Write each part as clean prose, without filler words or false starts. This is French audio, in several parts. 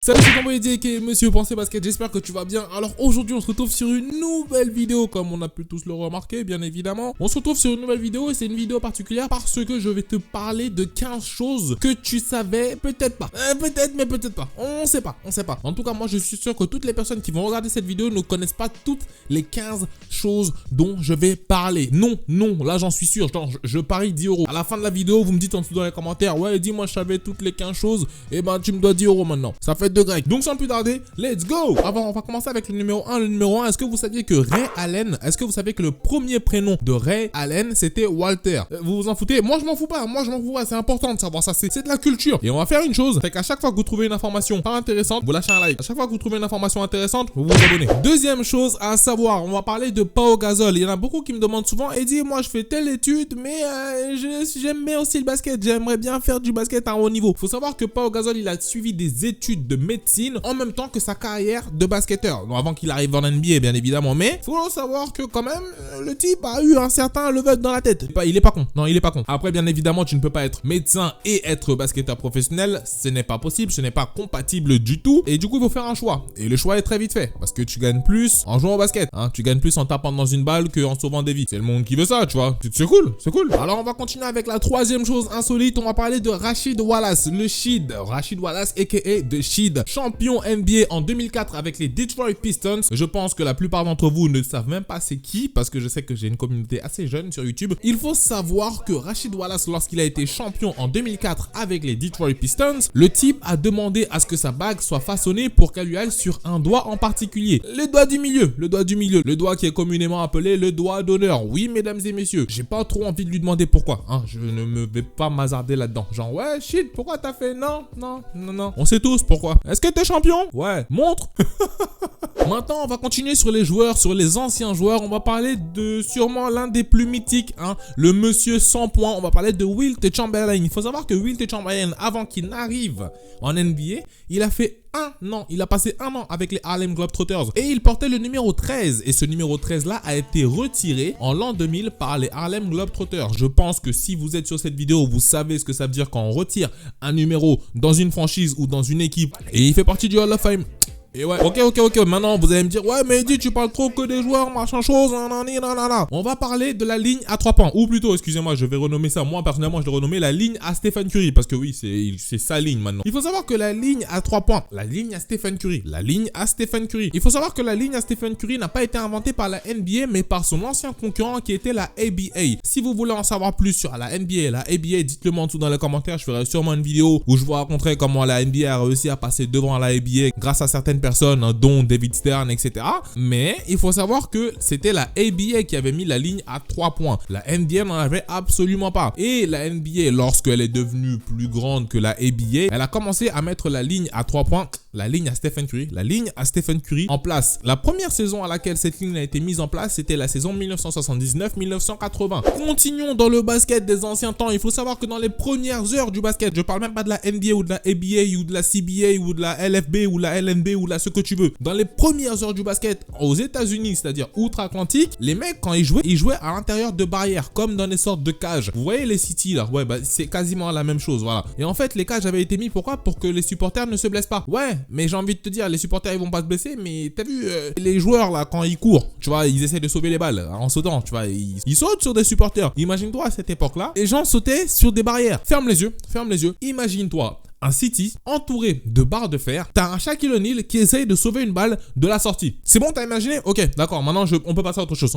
Salut, c'est Tomboy et Monsieur Pensée Basket, j'espère que tu vas bien. Alors aujourd'hui on se retrouve sur une nouvelle vidéo, comme on a pu tous le remarquer bien évidemment. On se retrouve sur une nouvelle vidéo et c'est une vidéo particulière parce que je vais te parler de 15 choses que tu savais, peut-être pas. Peut-être mais peut-être pas, on sait pas. En tout cas moi je suis sûr que toutes les personnes qui vont regarder cette vidéo ne connaissent pas toutes les 15 choses dont je vais parler. Non, là j'en suis sûr, je parie 10 €. À la fin de la vidéo vous me dites en dessous dans les commentaires, ouais dis-moi je savais toutes les 15 choses, et ben tu me dois 10 € maintenant. Ça fait 2 grecs. Donc sans plus tarder, let's go. Avant, on va commencer avec le numéro 1. Le numéro 1, est-ce que vous saviez que Ray Allen, est-ce que vous savez que le premier prénom de Ray Allen, c'était Walter? Vous vous en foutez? Moi je m'en fous pas, c'est important de savoir ça, c'est de la culture. Et on va faire une chose, c'est qu'à chaque fois que vous trouvez une information pas intéressante, vous lâchez un like. À chaque fois que vous trouvez une information intéressante, vous vous abonnez. Deuxième chose à savoir, on va parler de Pau Gasol. Il y en a beaucoup qui me demandent souvent, Eddie, moi je fais telle étude, mais j'aime bien aussi le basket, j'aimerais bien faire du basket à un haut niveau. Faut savoir que Pau Gasol, il a suivi des études de médecine en même temps que sa carrière de basketteur. Donc avant qu'il arrive en NBA bien évidemment, mais faut savoir que quand même le type a eu un certain level dans la tête. Il est pas con. Non, il est pas con. Après bien évidemment, tu ne peux pas être médecin et être basketteur professionnel, ce n'est pas possible, ce n'est pas compatible du tout et du coup il faut faire un choix. Et le choix est très vite fait parce que tu gagnes plus en jouant au basket, hein. Tu gagnes plus en tapant dans une balle qu'en sauvant des vies. C'est le monde qui veut ça, tu vois. C'est cool. Alors on va continuer avec la troisième chose insolite, on va parler de Rasheed Wallace, le Sheed. Rasheed Wallace aka The Sheed, champion NBA en 2004 avec les Detroit Pistons. Je pense que la plupart d'entre vous ne savent même pas c'est qui parce que je sais que j'ai une communauté assez jeune sur YouTube. Il faut savoir que Rasheed Wallace, lorsqu'il a été champion en 2004 avec les Detroit Pistons, le type a demandé à ce que sa bague soit façonnée pour qu'elle lui aille sur un doigt en particulier. Le doigt du milieu, le doigt qui est communément appelé le doigt d'honneur. Oui, mesdames et messieurs, j'ai pas trop envie de lui demander pourquoi, hein. Je ne me vais pas m'hasarder là-dedans. Genre, ouais, shit, pourquoi t'as fait? Non. On sait tous pourquoi. Est-ce que t'es champion? Ouais, montre. Maintenant, on va continuer sur les joueurs, sur les anciens joueurs. On va parler de sûrement l'un des plus mythiques, hein, le monsieur 100 points. On va parler de Wilt Chamberlain. Il faut savoir que Wilt Chamberlain, avant qu'il n'arrive en NBA, il a fait il a passé un an avec les Harlem Globetrotters et il portait le numéro 13 et ce numéro 13 là a été retiré en l'an 2000 par les Harlem Globetrotters. Je pense que si vous êtes sur cette vidéo, vous savez ce que ça veut dire quand on retire un numéro dans une franchise ou dans une équipe et il fait partie du Hall of Fame. Et ouais, ok, maintenant vous allez me dire, ouais mais dis tu parles trop que des joueurs, machin chose, nanana. On va parler de la ligne à 3 points, ou plutôt, excusez-moi, je vais renommer ça, moi personnellement je l'ai renommé la ligne à Stephen Curry, parce que oui, c'est sa ligne maintenant. Il faut savoir que la ligne à 3 points, la ligne à Stephen Curry, il faut savoir que la ligne à Stephen Curry n'a pas été inventée par la NBA, mais par son ancien concurrent qui était la ABA. Si vous voulez en savoir plus sur la NBA et la ABA, dites-le moi en dessous dans les commentaires, je ferai sûrement une vidéo où je vous raconterai comment la NBA a réussi à passer devant la ABA grâce à certaines personnes, dont David Stern, etc. Mais il faut savoir que c'était la ABA qui avait mis la ligne à 3 points. La NBA n'en avait absolument pas. Et la NBA, lorsqu'elle est devenue plus grande que la ABA, elle a commencé à mettre la ligne à 3 points, la ligne à Stephen Curry en place. La première saison à laquelle cette ligne a été mise en place, c'était la saison 1979-1980. Continuons dans le basket des anciens temps. Il faut savoir que dans les premières heures du basket, je parle même pas de la NBA ou de la ABA ou de la CBA ou de la LFB ou la LNB ou la ce que tu veux. Dans les premières heures du basket aux États-Unis, c'est-à-dire outre-Atlantique, les mecs quand ils jouaient à l'intérieur de barrières, comme dans des sortes de cages. Vous voyez les City là? Ouais, c'est quasiment la même chose, voilà. Et en fait, les cages avaient été mis pourquoi? Pour que les supporters ne se blessent pas. Ouais, mais j'ai envie de te dire, les supporters ils vont pas se blesser, mais t'as vu les joueurs là quand ils courent, tu vois, ils essaient de sauver les balles en sautant, tu vois, ils sautent sur des supporters. Imagine-toi à cette époque-là, les gens sautaient sur des barrières. Ferme les yeux. Imagine-toi un City entouré de barres de fer, t'as un Shaquille O'Neal qui essaye de sauver une balle de la sortie. C'est bon, t'as imaginé? Ok, d'accord, maintenant on peut passer à autre chose.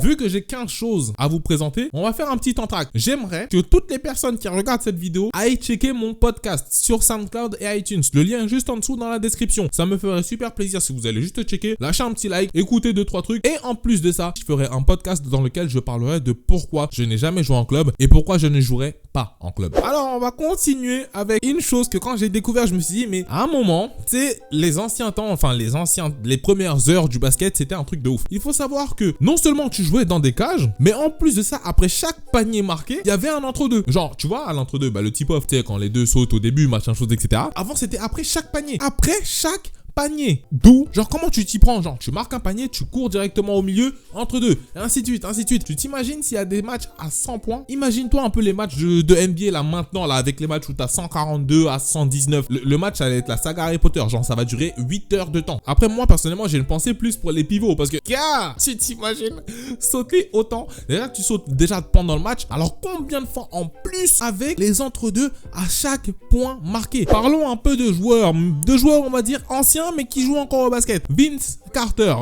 Vu que j'ai 15 choses à vous présenter, on va faire un petit entracte. J'aimerais que toutes les personnes qui regardent cette vidéo aillent checker mon podcast sur SoundCloud et iTunes. Le lien est juste en dessous dans la description. Ça me ferait super plaisir si vous allez juste checker, lâcher un petit like, écouter 2-3 trucs. Et en plus de ça, je ferai un podcast dans lequel je parlerai de pourquoi je n'ai jamais joué en club et pourquoi je ne jouerai pas en club. Alors on va continuer avec une chose que quand j'ai découvert, je me suis dit, mais à un moment, tu sais, les premières heures du basket, c'était un truc de ouf. Il faut savoir que non seulement tu jouais dans des cages, mais en plus de ça, après chaque panier marqué, il y avait un entre-deux. Genre, tu vois, à l'entre-deux, le tip-off, tu sais, quand les deux sautent au début, machin chose, etc. Avant, c'était après chaque panier. Après chaque panier. D'où, genre comment tu t'y prends, genre tu marques un panier, tu cours directement au milieu, entre deux, et ainsi de suite, ainsi de suite. Tu t'imagines s'il y a des matchs à 100 points, imagine-toi un peu les matchs de NBA là maintenant, là avec les matchs où t'as 142 à 119. Le match ça va être la saga Harry Potter, genre ça va durer 8 heures de temps. Après moi personnellement j'ai une pensée plus pour les pivots, parce que gars, tu t'imagines sauter autant. Déjà tu sautes déjà pendant le match, alors combien de fois en plus avec les entre-deux à chaque point marqué. Parlons un peu de joueurs on va dire anciens mais qui jouent encore au basket. Vince Carter,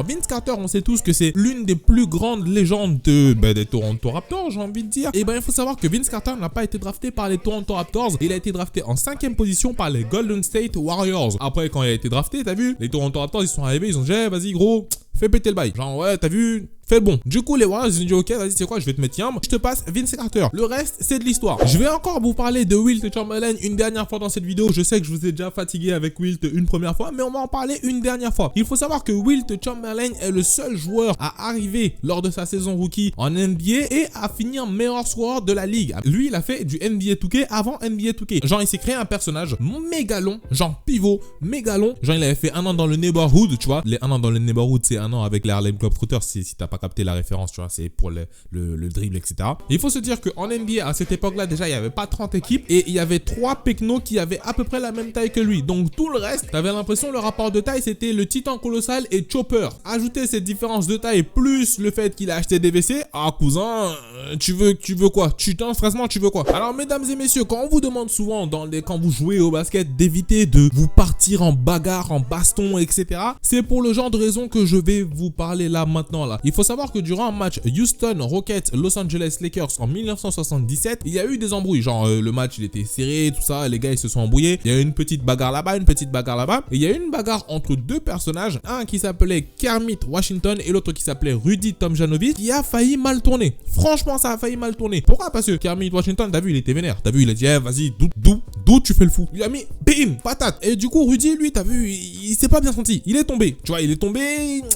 on sait tous que c'est l'une des plus grandes légendes des Toronto Raptors, j'ai envie de dire. Et ben il faut savoir que Vince Carter n'a pas été drafté par les Toronto Raptors, il a été drafté en 5e position par les Golden State Warriors. Après quand il a été drafté, t'as vu, les Toronto Raptors ils sont arrivés, ils ont dit vas-y gros, fais péter le bail. Genre ouais, t'as vu, fais bon. Du coup les Warriors ils ont dit ok, vas-y c'est quoi, je vais te mettre tiens, je te passe Vince Carter. Le reste c'est de l'histoire. Je vais encore vous parler de Wilt Chamberlain une dernière fois dans cette vidéo. Je sais que je vous ai déjà fatigué avec Wilt une première fois, mais on va en parler une dernière fois. Il faut savoir que Wilt Chamberlain est le seul joueur à arriver lors de sa saison rookie en NBA et à finir meilleur scoreur de la ligue. Lui il a fait du NBA 2K avant NBA 2K. Genre il s'est créé un personnage méga long, genre pivot, méga long. Genre il avait fait un an dans le neighborhood, tu vois. Les un an dans le neighborhood c'est un an avec les Harlem Globetrotters, si t'as pas capté la référence, tu vois, c'est pour le dribble, etc. Et il faut se dire qu'en NBA, à cette époque-là, déjà, il n'y avait pas 30 équipes et il y avait 3 pecnos qui avaient à peu près la même taille que lui. Donc, tout le reste, t'avais l'impression, le rapport de taille, c'était le Titan Colossal et Chopper. Ajouter cette différence de taille plus le fait qu'il a acheté des WC, ah, cousin, tu veux quoi? Tu stressement, tu veux quoi? Alors, mesdames et messieurs, quand on vous demande souvent, quand vous jouez au basket, d'éviter de vous partir en bagarre, en baston, etc., c'est pour le genre de raison que je vais vous parler là, maintenant, là. Il faut savoir que durant un match Houston Rockets Los Angeles Lakers en 1977, il y a eu des embrouilles, genre le match il était serré, tout ça, les gars ils se sont embrouillés, il y a eu une petite bagarre là-bas, une petite bagarre là-bas, et il y a eu une bagarre entre deux personnages, un qui s'appelait Kermit Washington et l'autre qui s'appelait Rudy Tomjanovich, qui a failli mal tourner. Franchement ça a failli mal tourner. Pourquoi? Parce que Kermit Washington, t'as vu, il était vénère, t'as vu, il a dit vas-y, d'où tu fais le fou. Il a mis bim, patate. Et du coup Rudy lui, t'as vu, il s'est pas bien senti, il est tombé, tu vois, il est tombé,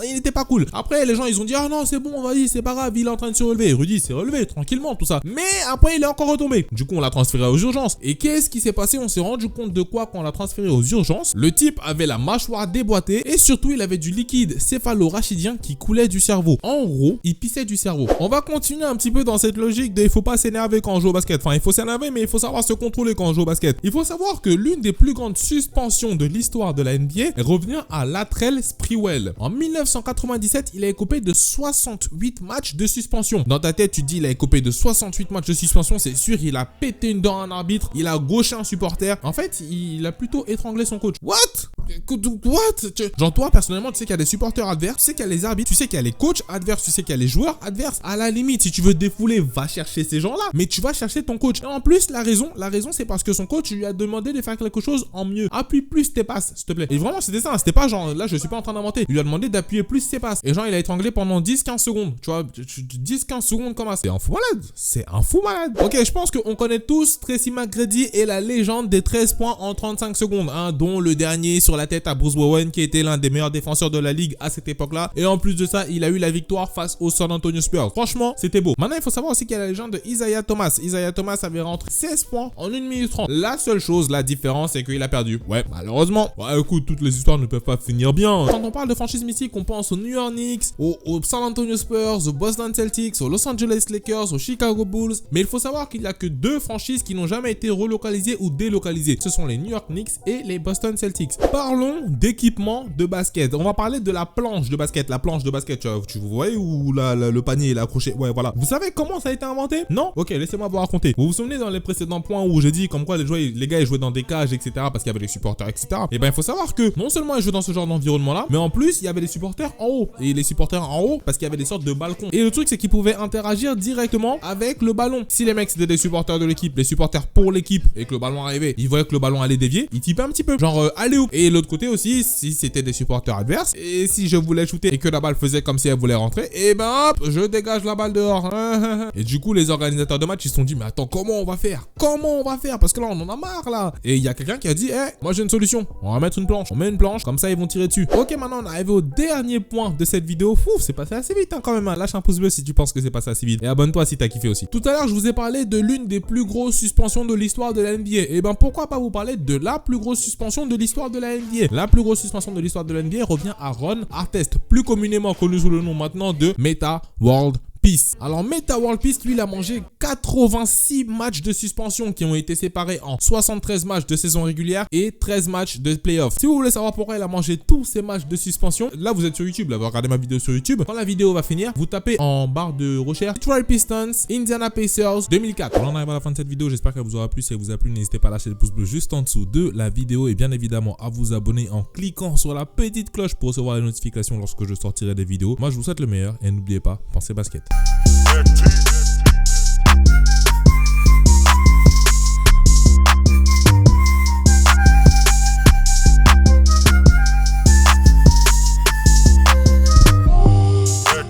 il était pas cool. Après les gens ils ont dit ah non c'est bon, vas-y, c'est pas grave, il est en train de se relever. Rudy s'est relevé tranquillement, tout ça. Mais après, il est encore retombé. Du coup, on l'a transféré aux urgences. Et qu'est-ce qui s'est passé? On s'est rendu compte de quoi quand on l'a transféré aux urgences? Le type avait la mâchoire déboîtée et surtout, il avait du liquide céphalo-rachidien qui coulait du cerveau. En gros, il pissait du cerveau. On va continuer un petit peu dans cette logique de il faut pas s'énerver quand on joue au basket. Enfin, il faut s'énerver, mais il faut savoir se contrôler quand on joue au basket. Il faut savoir que l'une des plus grandes suspensions de l'histoire de la NBA revient à Latrell Sprewell. En 1997, il a écopé de 68 matchs de suspension. Dans ta tête, tu te dis, il a écopé de 68 matchs de suspension, c'est sûr, il a pété une dent à un arbitre, il a gauché un supporter. En fait, il a plutôt étranglé son coach. What? Genre, toi, personnellement, tu sais qu'il y a des supporters adverses, tu sais qu'il y a les arbitres, tu sais qu'il y a les coachs adverses, tu sais qu'il y a les joueurs adverses. À la limite, si tu veux te défouler, va chercher ces gens-là, mais tu vas chercher ton coach. Et en plus, la raison, c'est parce que son coach lui a demandé de faire quelque chose en mieux. Appuie plus tes passes, s'il te plaît. Et vraiment, c'était ça, c'était pas genre, là, je suis pas en train d'inventer. Il lui a demandé d'appuyer plus ses passes. Et genre, il a étranglé pendant 10-15 secondes. Tu vois, 10-15 secondes comme ça. C'est un fou malade. C'est un fou malade. Ok, je pense qu'on connaît tous Tracy McGrady et la légende des 13 points en 35 secondes, hein, dont le dernier sur la tête à Bruce Bowen, qui était l'un des meilleurs défenseurs de la ligue à cette époque-là. Et en plus de ça, il a eu la victoire face aux San Antonio Spurs. Franchement, c'était beau. Maintenant, il faut savoir aussi qu'il y a la légende de Isaiah Thomas. Isaiah Thomas avait rentré 16 points en 1 minute 30. La seule chose, la différence, c'est qu'il a perdu. Ouais, malheureusement. Ouais, écoute, toutes les histoires ne peuvent pas finir bien. Quand on parle de franchise mystique, on pense aux New York Knicks, aux San Antonio Spurs, aux Boston Celtics, aux Los Angeles Lakers, aux Chicago Bulls. Mais il faut savoir qu'il n'y a que 2 franchises qui n'ont jamais été relocalisées ou délocalisées. Ce sont les New York Knicks et les Boston Celtics. Parlons d'équipement de basket. On va parler de la planche de basket. La planche de basket, tu vois où le panier est accroché. Ouais, voilà. Vous savez comment ça a été inventé? Non? Ok, laissez-moi vous raconter. Vous vous souvenez dans les précédents points où j'ai dit comme quoi les gars ils jouaient dans des cages, etc. parce qu'il y avait des supporters, etc. Et ben il faut savoir que non seulement ils jouaient dans ce genre d'environnement-là, mais en plus il y avait des supporters en haut. Et les supporters en haut, parce qu'il y avait des sortes de balcons. Et le truc c'est qu'ils pouvaient interagir directement avec le ballon. Si les mecs c'était des supporters de l'équipe, les supporters pour l'équipe, et que le ballon arrivait, ils voyaient que le ballon allait dévier, ils typaient un petit peu. Genre allez où. Et l'autre côté aussi, si c'était des supporters adverses, et si je voulais shooter et que la balle faisait comme si elle voulait rentrer, et ben hop, je dégage la balle dehors. Et du coup les organisateurs de match ils se sont dit mais attends, comment on va faire? Parce que là on en a marre là. Et il y a quelqu'un qui a dit moi j'ai une solution, on va mettre une planche. On met une planche, comme ça ils vont tirer dessus. Ok, maintenant on est arrivé au dernier point de cette vidéo. Fouf, c'est passé assez vite hein, quand même. Lâche un pouce bleu si tu penses que c'est passé assez vite. Et abonne-toi si t'as kiffé aussi. Tout à l'heure je vous ai parlé de l'une des plus grosses suspensions de l'histoire de la NBA. Et ben pourquoi pas vous parler de la plus grosse suspension de l'histoire de la NBA? NBA. La plus grosse suspension de l'histoire de l'NBA revient à Ron Artest, plus communément connu sous le nom maintenant de Metta World Peace. Alors Metta World Peace, lui, il a mangé 86 matchs de suspension qui ont été séparés en 73 matchs de saison régulière et 13 matchs de playoff. Si vous voulez savoir pourquoi il a mangé tous ces matchs de suspension, là vous êtes sur YouTube, là vous regardez ma vidéo sur YouTube. Quand la vidéo va finir, vous tapez en barre de recherche Detroit Pistons, Indiana Pacers 2004. On arrive à la fin de cette vidéo, j'espère qu'elle vous aura plu. Si elle vous a plu, n'hésitez pas à lâcher le pouce bleu juste en dessous de la vidéo et bien évidemment à vous abonner en cliquant sur la petite cloche pour recevoir les notifications lorsque je sortirai des vidéos. Moi je vous souhaite le meilleur et n'oubliez pas, pensez basket.